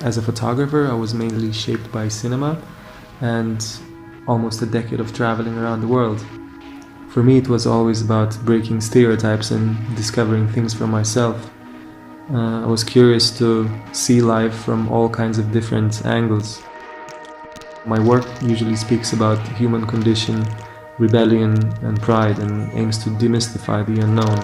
As a photographer, I was mainly shaped by cinema and almost a decade of traveling around the world. For me, it was always about breaking stereotypes and discovering things for myself. I was curious to see life from all kinds of different angles. My work usually speaks about the human condition, rebellion and pride, and aims to demystify the unknown.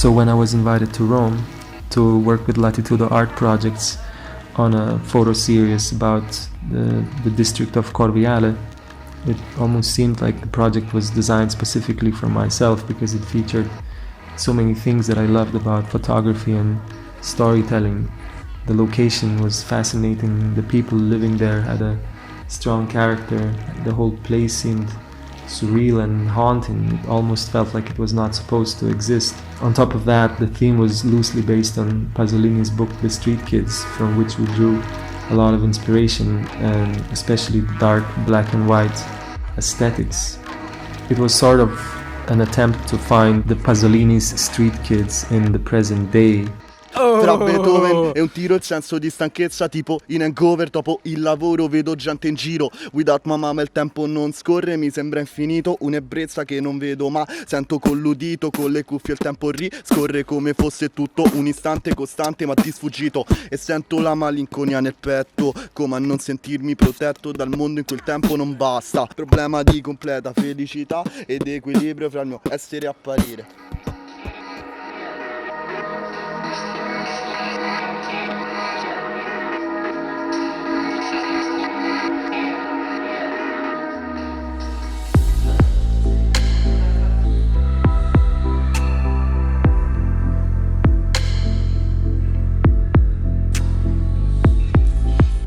So when I was invited to Rome to work with Latitudo art projects on a photo series about the district of Corviale, it almost seemed like the project was designed specifically for myself, because it featured so many things that I loved about photography and storytelling. The location was fascinating, the people living there had a strong character, the whole place seemed surreal and haunting. It almost felt like it was not supposed to exist. On top of that, the theme was loosely based on Pasolini's book The Street Kids, from which we drew a lot of inspiration, and especially the dark black and white aesthetics. It was sort of an attempt to find the Pasolini's street kids in the present day. Tra Beethoven e un tiro il senso di stanchezza, tipo in hangover dopo il lavoro vedo gente in giro. Without my mama il tempo non scorre, mi sembra infinito, un'ebbrezza che non vedo ma sento con l'udito, con le cuffie il tempo riscorre come fosse tutto un istante costante ma di sfuggito. E sento la malinconia nel petto, come a non sentirmi protetto dal mondo in quel tempo non basta. Problema di completa felicità ed equilibrio fra il mio essere e apparire.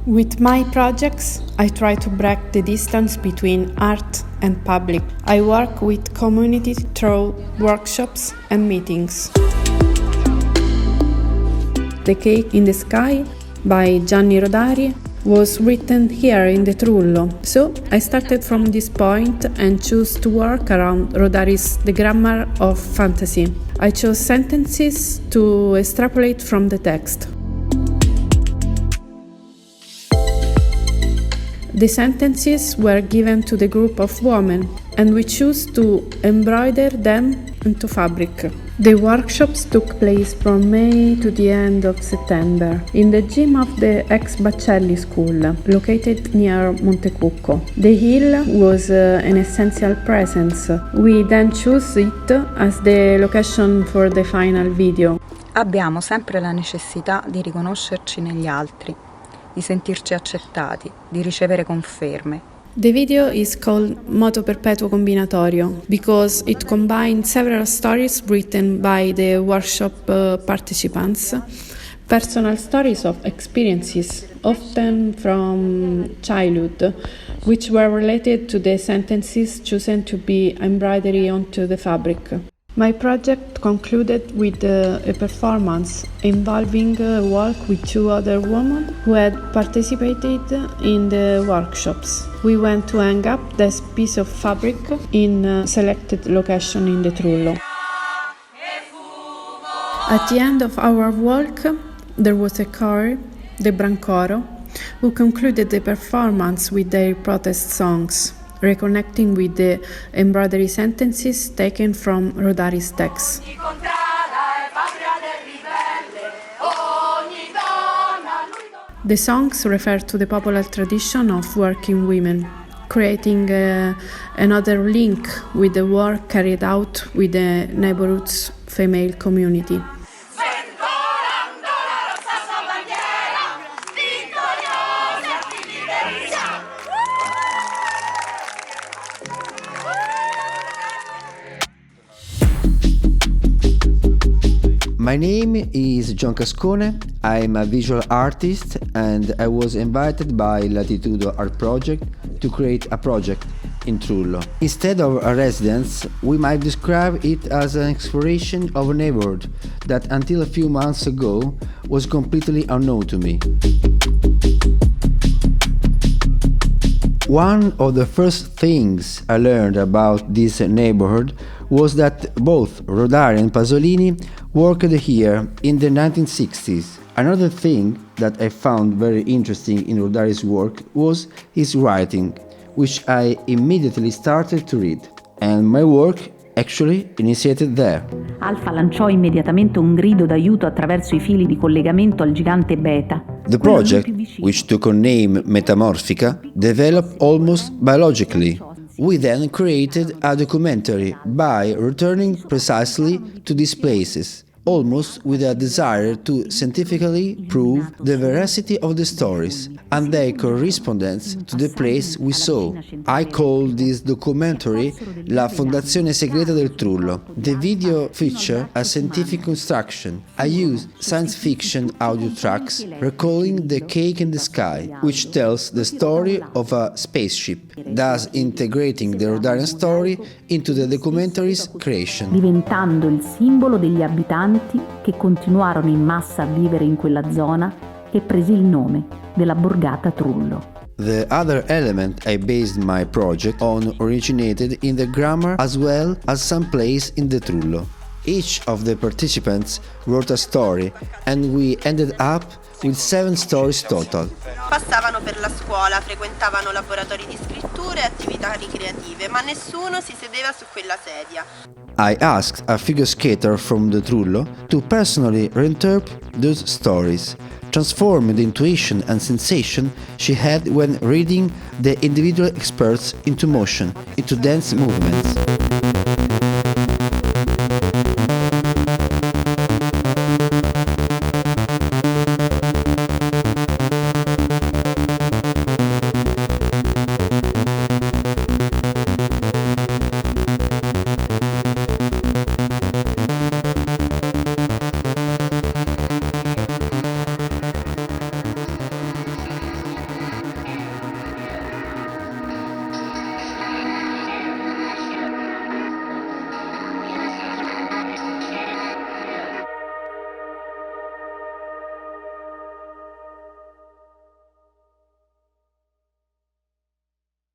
With my projects, I try to break the distance between art and public. I work with community through workshops and meetings. The Cake in the Sky by Gianni Rodari was written here in the Trullo. So I started from this point and chose to work around Rodari's The Grammar of Fantasy. I chose sentences to extrapolate from the text. The sentences were given to the group of women, and we chose to embroider them into fabric. The workshops took place from May to the end of September in the gym of the ex-Baccelli school, located near Montecucco. The hill was an essential presence. We then chose it as the location for the final video. Abbiamo sempre la necessità di riconoscerci negli altri, di sentirci accettati, di ricevere conferme. The video is called Moto Perpetuo Combinatorio because it combines several stories written by the workshop participants, personal stories of experiences, often from childhood, which were related to the sentences chosen to be embroidered onto the fabric. My project concluded with a performance involving a walk with two other women who had participated in the workshops. We went to hang up this piece of fabric in a selected location in the Trullo. At the end of our walk, there was a choir, the Brancoro, who concluded the performance with their protest songs, reconnecting with the embroidery sentences taken from Rodari's text. The songs refer to the popular tradition of working women, creating another link with the work carried out with the neighborhood's female community. My name is John Cascone. I'm a visual artist and I was invited by Latitudo Art Project to create a project in Trullo. Instead of a residence, we might describe it as an exploration of a neighborhood that until a few months ago was completely unknown to me. One of the first things I learned about this neighborhood was that both Rodari and Pasolini worked here in the 1960s. Another thing that I found very interesting in Rodari's work was his writing, which I immediately started to read, and my work actually initiated there. Alfa lanciò immediatamente un grido d'aiuto attraverso I fili di collegamento al gigante Beta. The project, which took on name Metamorphica, developed almost biologically. We then created a documentary by returning precisely to these places, almost with a desire to scientifically prove the veracity of the stories and their correspondence to the place we saw. I call this documentary La Fondazione Segreta del Trullo. The video features a scientific construction. I use science fiction audio tracks recalling The Cake in the Sky, which tells the story of a spaceship, thus integrating the Rodarian story into the documentary's creation. Diventando il simbolo degli abitanti che continuarono in massa a vivere in quella zona che prese il nome della borgata Trullo. The other element I based my project on originated in the grammar as well as some place in the Trullo. Each of the participants wrote a story and we ended up with 7 stories total. Passavano per la scuola, frequentavano laboratori di scrittura e attività ricreative, ma nessuno si sedeva su quella sedia. I asked a figure skater from the Trullo to personally reinterpret those stories, transforming the intuition and sensation she had when reading the individual experts into motion, into dance movements.